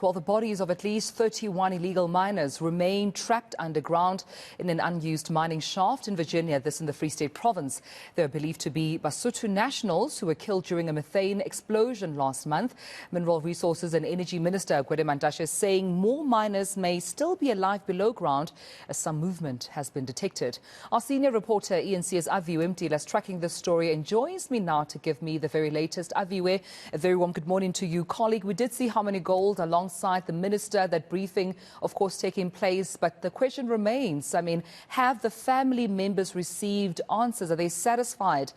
Well, the bodies of at least 31 illegal miners remain trapped underground in an unused mining shaft in Virginia, this in the Free State province. They are believed to be Basotho nationals who were killed during a methane explosion last month. Mineral Resources and Energy Minister Aviwe Mtila is saying more miners may still be alive below ground as some movement has been detected. Our senior reporter eNCA's Aviwe Mtila is tracking this story and joins me now to give me the very latest. Aviwe, a very warm good morning to you. Colleague, we did see Harmony Gold alongside the minister, that briefing, of course, taking place. But the question remains, I mean, have the family members received answers? Are they satisfied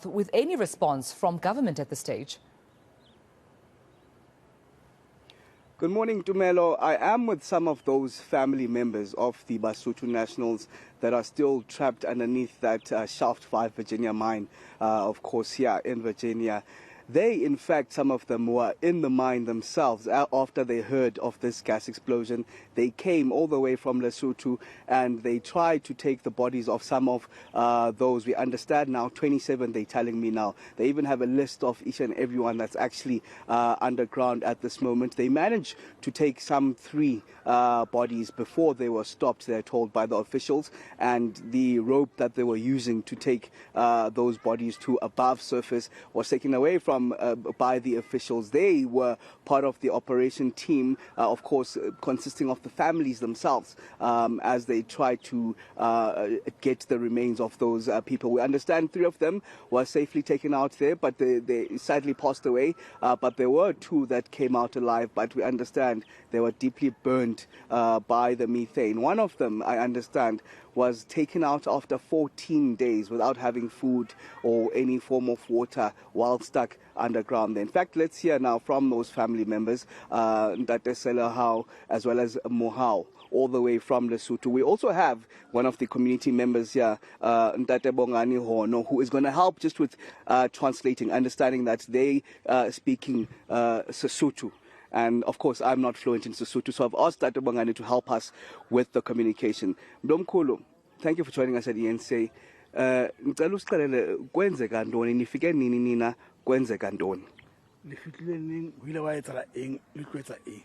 with any response from government at this stage? Good morning, Tumelo. I am with some of those family members of the Basotho nationals that are still trapped underneath that Shaft 5 Virginia mine, of course, here in Virginia. They, in fact, some of them were in the mine themselves after they heard of this gas explosion. They came all the way from Lesotho and they tried to take the bodies of some of those. We understand now 27, they're telling me now. They even have a list of each and everyone that's actually underground at this moment. They managed to take some 3 bodies before they were stopped, they're told by the officials. And the rope that they were using to take those bodies to above surface was taken away from by the officials. They were part of the operation team, of course, consisting of the families themselves, as they tried to get the remains of those people. We understand 3 of them were safely taken out there, but they sadly passed away. But there were 2 that came out alive, but we understand they were deeply burned by the methane. One of them, I understand, was taken out after 14 days without having food or any form of water while stuck underground. In fact, let's hear now from those family members, Ntate Selahau as well as Mohau, all the way from Lesotho. We also have one of the community members here, Ntate Bongani Hono, who is going to help just with translating, understanding that they speaking Sesotho. And of course, I'm not fluent in Sesotho, so I've asked Tate Bongani to help us with the communication. Mdomkhulu, thank you for joining us at eNCA. Ngicela usiqalele kwenzeka ntoni, nifike nini nina, kwenzeka ntoni? Nifikile nini wile waetsa eng likwetsa eng?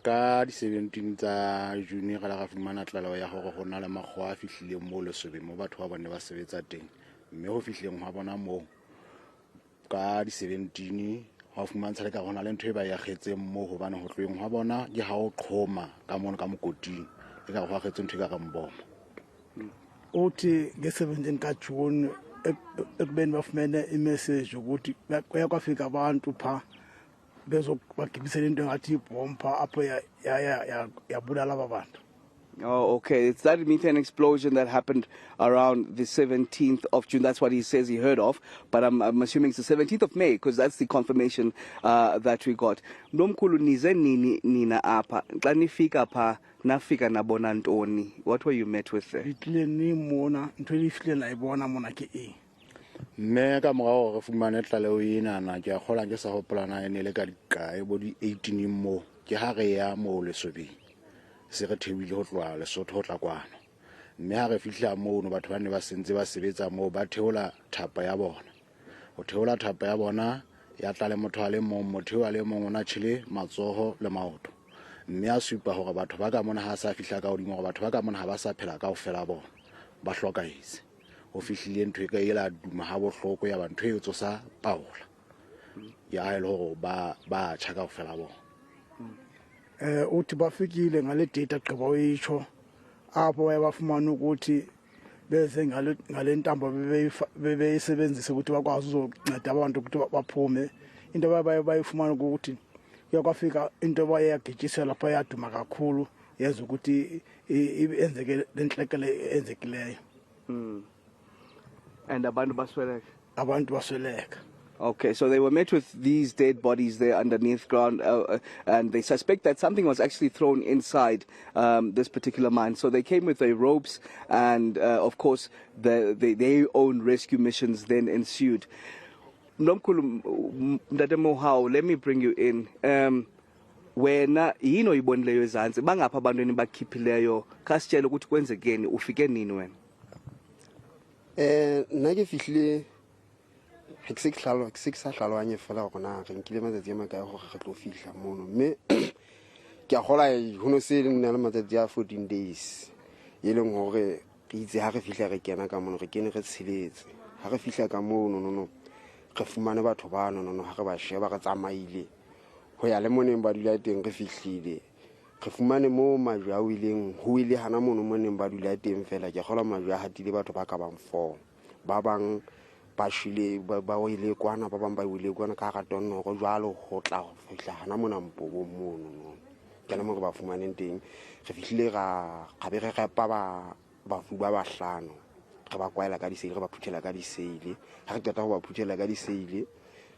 Ka di 17 tsa June ga la ga fumana tlala ya gore go nna le magwa a fihlile mo Lesobe mo batho ba bone ba sebetsa teng, mme go fihleng ga bona mo ka di 17 ha fumantsa le ka gona le ntwe ba ya getseng mo go bana go tloeng ga bona di ha o qhoma ka mona ka mokoting e ka go agetse ntwe ka gamboma. Uthi nge-17 ka June ekubeni bafumene imessage ukuthi kwafika abantu pha bezobagibisela into engathi ibomba apho yabulala abantu. Oh, okay. It's that methane explosion that happened around the 17th of June. That's what he says he heard of. But I'm assuming it's the 17th of May because that's the confirmation that we got. Nomkhulu nize nina apa. Xa nifika pha nafika nabona ntoni. What were you met with there? Itle ni mona ntwe ifile la ibona mona ke eng. Mme ka morago re fumane tlala o ena na ke a gola ke sa go plana ene le ka dikae bo di 18 mo ke ha re ya mo Lesobeng se re thebile ho tloa Lesotho ho tla kwana, mme ha re fihla mo no batho ba ne ba sentse ba sebetsa mo ba theola thapa ya bona. Ho theola thapa ya bona ya tla le motho a le motho a le mong ona tshile matsoho le maoto, mme a supa hore batho ba ka mona ha sa fihla ka hodimo gore batho ba ka mona ha ba sa phela ka ofela bona ba hlokaetse. Ho fihlile ntwe ka ela duma ha bohloko ya bantho e tsosa paola ya ile hore ba tshaka ofela bona. Uthi bafikile ngale date aqeba uyisho apho wayebafumana ukuthi beze ngale ntambo bebeyisebenzisa ukuthi bakwazi uzonceda abantu ukuthi baphume. Into bayifumana ukuthi yakwafika into bayagijisela lapha yaduma kakhulu yeza ukuthi enzeke lenhlekele enzekileyo. And abantu basweleka. Okay, so they were met with these dead bodies there underneath ground, and they suspect that something was actually thrown inside this particular mine. So they came with their ropes, and of course, their own rescue missions then ensued. Nomkhulu Ntate Mohau, let me bring you in. Wena yini oyibonileyo ezantsi bangapha abantu enibakhiphileyo khasitshela ukuthi kwenzekeni ufike nini wena? Nna ke fihlile ke se ke sa hlaloganye fela go na re nkile matsatsi a makae gore re tlo fihla mono mme ke a gola go no se nna le matsatsi a 14 days e leng gore ke itse ha re fihla re kena ka mono re kene re tsheletse ha re fihla ka mono no re fumane batho ba no ha re ba sheba re tsamaile ho ya le moneng ba dula teng re fihlile re fumane mo majwe a wileng ho ile hana mono moneng ba dula teng fela ke gola majwe a hatile batho ba ka bang 4 ba bang ba shile ba ile kwana ba bang ba ile kwana ka ga tonno go jwalo go tla go fihla hana mona mpobo mono ke na mo ba fumaneng teng re fihlile ga be re repa ba fu ba hlano re ba kwaela ka diseile re ba phuthela ka diseile ha re tata go ba phuthela ka diseile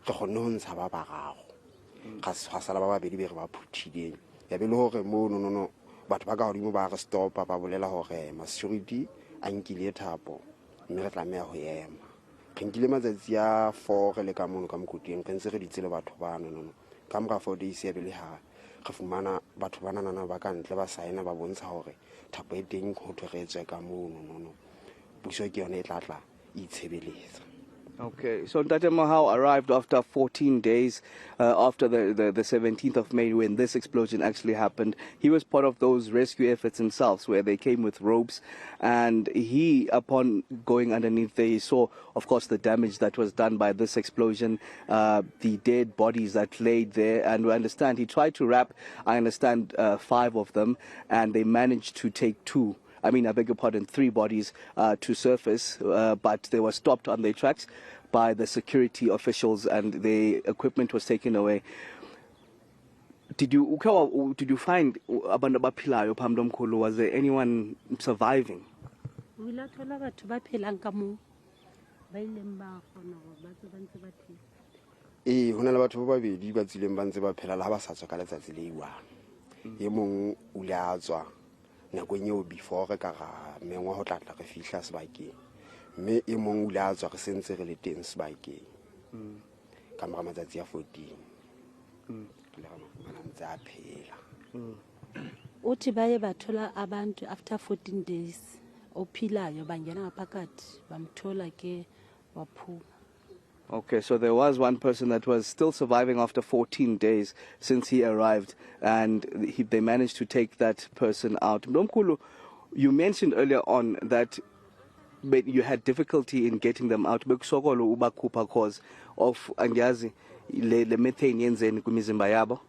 re gone ho ntsha ba bagago ga sala ba babedi be re ba phuthileng ya be le hore mo no batho ba ka godimo ba re stopa ba bolela hore ma security a nkile thapo mme re tlameha ho ema re nkile matsatsi a 4 re le ka mono ka mokoteng re ntse re ditsele batho ba no ka mora 4 days ya be le ha re fumana batho ba nana ba ka ntle ba saena ba bontsha hore thapo e teng go thwegetswe ka mono no puso ke yone e tlatla itshebeletsa. Okay, so Ntate Mahau arrived after 14 days after the 17th of May when this explosion actually happened. He was part of those rescue efforts himself where they came with ropes, and he, upon going underneath there, he saw, of course, the damage that was done by this explosion, the dead bodies that laid there, and we understand he tried to wrap, 5 of them, and they managed to take 2. I beg your pardon, 3 bodies to surface, but they were stopped on their tracks by the security officials and the equipment was taken away. Did you find abantu abaphilayo phambi komkhulu? Was there anyone surviving? Hona le batho ba babedi ba tsileng ba ntse ba phela la ba sa tswa ka letsatsi le iwana e mong o le a tswa nakong eo before re ka ga mengwa ho tlatla re fihla sebakeng mme e mong o le a tswa re sentse re le teng sebakeng ka mora matsatsi a 14 le ga mafumana ntse a phela uthi baye bathola abantu after 14 days ophilayo bangena ngaphakathi bamthola ke waphuma. Okay, so there was one person that was still surviving after 14 days since he arrived, and they managed to take that person out. Mdomkulu, you mentioned earlier on that you had difficulty in getting them out because of angiyazi le methane yenzeni kwimizimba yabo.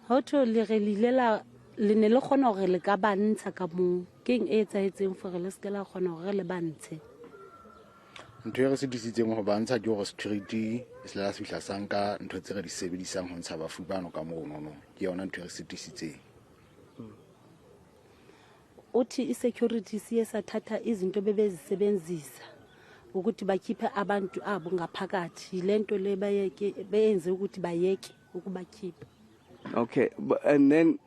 Hoto le relilela le ne le khona hore le ka ba ntsha ka mo keng e etsaetseng for le skela khona hore le ba ntshe. Ntho e re se disitseng go bantsha ke go security e se la fihla sanka ntho tse re di sebedisang go ntsha ba fubano ka mo no ke yona ntho e re se disitseng. Uthi security siyesa thatha izinto bebezisebenzisa ukuthi bakhiphe abantu abo ngaphakathi lento le bayenze ukuthi bayeke ukubakhipha. Okay, and then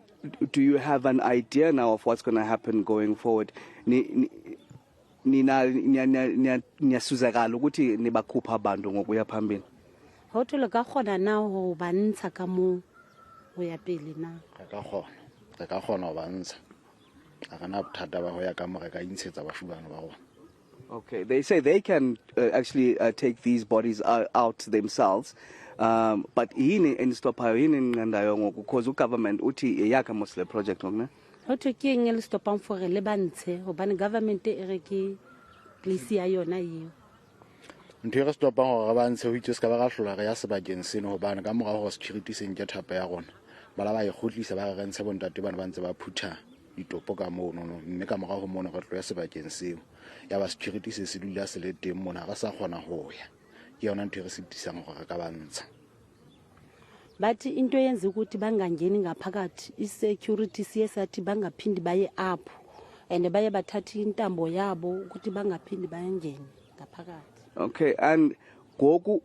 do you have an idea now of what's going to happen going forward? Niyasuzakala ukuthi nibakhupha abantu ngokuya phambili. Hoto le ka khona na ho ba ntsha ka mo ho ya pele na? Re ka khona ho ba ntsha. A kana bothata ba ho ya ka mo re ka intshetsa ba fubano ba rona. Okay, they say they can actually take these bodies out themselves, but yini enstophayo yini nqandayo ngoku because ugovernment uthi eyakha mosle project ngone. Hoto ke eng le stopang for le bantshe hobane government e re ke police ya yona eo. Ntho re stopang gore ba ntshe ho itse se ka ba ga hlola re ya sebakeng seno hobane ka mora ho security se nke thapa ya rona bala ba e khutlisa ba re ntshe bontate bana ba ntse ba phutha ditopo ka mo no mme ka mora ho mona re tloya sebakeng seo ya ba security se dula se le teng mona ga sa kgona ho ya ke yona ntho re se disang gore ka ba ntsha. Bathi into yenze ukuthi bangangeni ngaphakathi isecurity siyesathi bangaphindi baye up and baye bathathi intambo yabo ukuthi bangaphindi bayengene ngaphakathi. Okay, and goku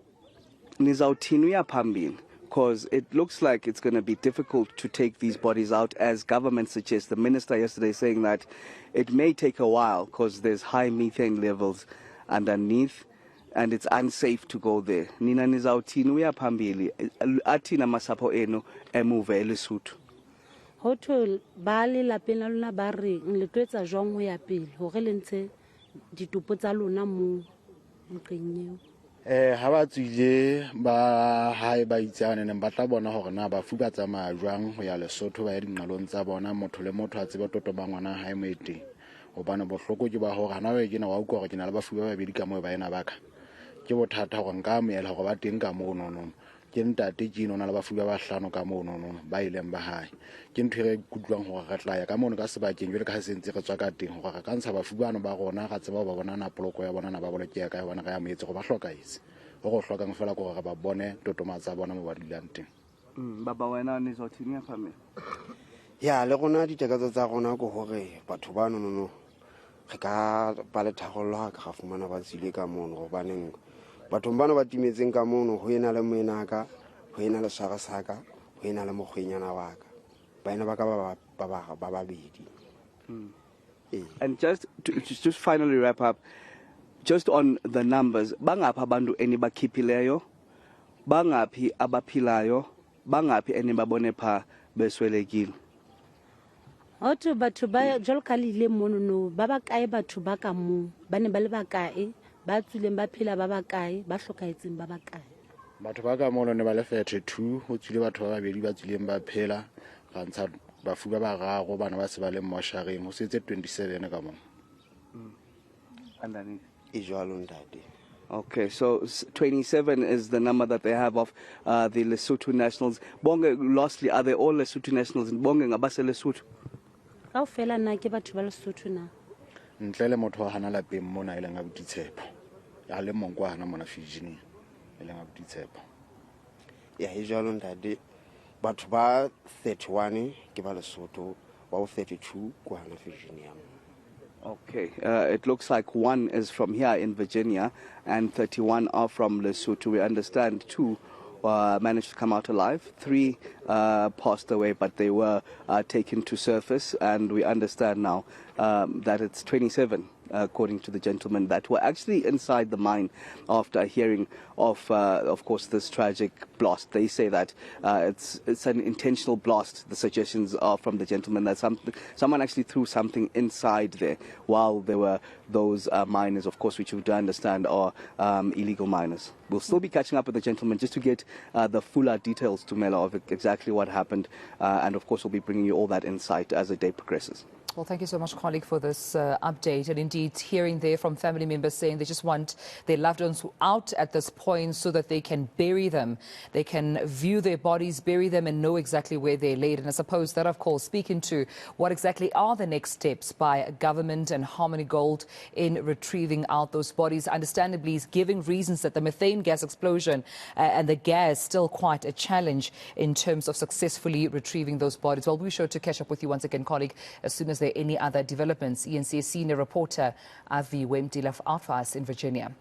nizawuthini uyaphambili because it looks like it's going to be difficult to take these bodies out as government suggests. The minister yesterday saying that it may take a while because there's high methane levels underneath and it's unsafe to go there. Nina nizawuthini uyaphambili athina masapho enu emuve eLesotho. Hotel ba le lapeng la lona ba re le twetsa jwang ho ya pele hore le ntse ditopo tsa lona mo nqeng eo. ha ba tswile ba hae ba itsane neng ba tla bona hore na ba fuba tsamaya jwang ho ya Lesotho ba ya dinqalong tsa bona motho le motho a tsebe toto ba ngwana hae mo eteng hobane bohloko ke ba hore hana we ke na wa utlwa hore ke na le ba fuba ba bedi ka mo ba ena baka ke bothata hore nka amoela hore ba teng ka mo nono ke ntate ke no na le ba fuba ba hlano ka mo nono ba ileng ba hae ke ntho re kutlwang hore re tla ya ka mono ka sebakeng jwale ka sentse re tswa ka teng hore re ka ntsha ba fubano ba rona ga tseba ba bona na poloko ya bona na ba boloke ya ka bona ga ya moetse go ba hlokaetse go hlokang fela gore ba bone totomatsa bona mo ba dilang teng baba wena ne zothini ya family ya le gona ditekatso tsa rona go hore batho ba no re ka ba le thagollo ha ka fumana ba tsile ka mono go baneng batho bana ba timetseng ka mono ho ena le moenaka ho ena le sharasaka ho ena le mogwenyana wa ka ba ena ba ka ba babedi. And just to finally wrap up, just on the numbers, bangaphi abantu enibakhiphileyo, bangaphi abaphilayo, bangaphi enibabone pha beswelekile? Otho batho ba jalo ka le mono no ba ba kae batho ba ka mo ba ne ba le ba kae ba tswileng ba phela ba ba kae ba hlokaetseng ba ba kae batho ba ka mono ne ba le 32 ho tswile batho ba babedi ba tswileng ba phela ga ntsha ba fuba ba gago bana ba se ba le moshareng ho setse 27 ka mono Underneath. Okay, so 27 is the number that they have of the Lesotho nationals. Bonge, lastly, are they all Lesotho nationals? Bonge ngabase Lesotho? kaofela nna ke batho ba Lesotho na ntle le motho wa hana lapeng mona ile nga botitshepo ya le monkwa hana mona Virginia ile nga botitshepo ya e jalo ntate batho ba 31 ke ba Lesotho ba 32 kwa hana Virginia. Okay, it looks like one is from here in Virginia and 31 are from Lesotho. We understand 2 managed to come out alive. 3 passed away, but they were taken to surface, and we understand now that it's 27, according to the gentleman, that were actually inside the mine after hearing of course, this tragic blast. They say that it's an intentional blast. The suggestions are from the gentleman that someone actually threw something inside there while there were those miners, of course, which we do understand are illegal miners. We'll still be catching up with the gentleman just to get the fuller details to Mela of exactly what happened, and of course we'll be bringing you all that insight as the day progresses. Well, thank you so much, colleague, for this update. And indeed, hearing there from family members saying they just want their loved ones out at this point so that they can bury them. They can view their bodies, bury them, and know exactly where they're laid. And I suppose that, of course, speaking to what exactly are the next steps by government and Harmony Gold in retrieving out those bodies. Understandably, is giving reasons that the methane gas explosion and the gas still quite a challenge in terms of successfully retrieving those bodies. Well, we'll be sure to catch up with you once again, colleague, as soon as there are any other developments. eNCA senior reporter Aviwe Mtila out for us in Virginia.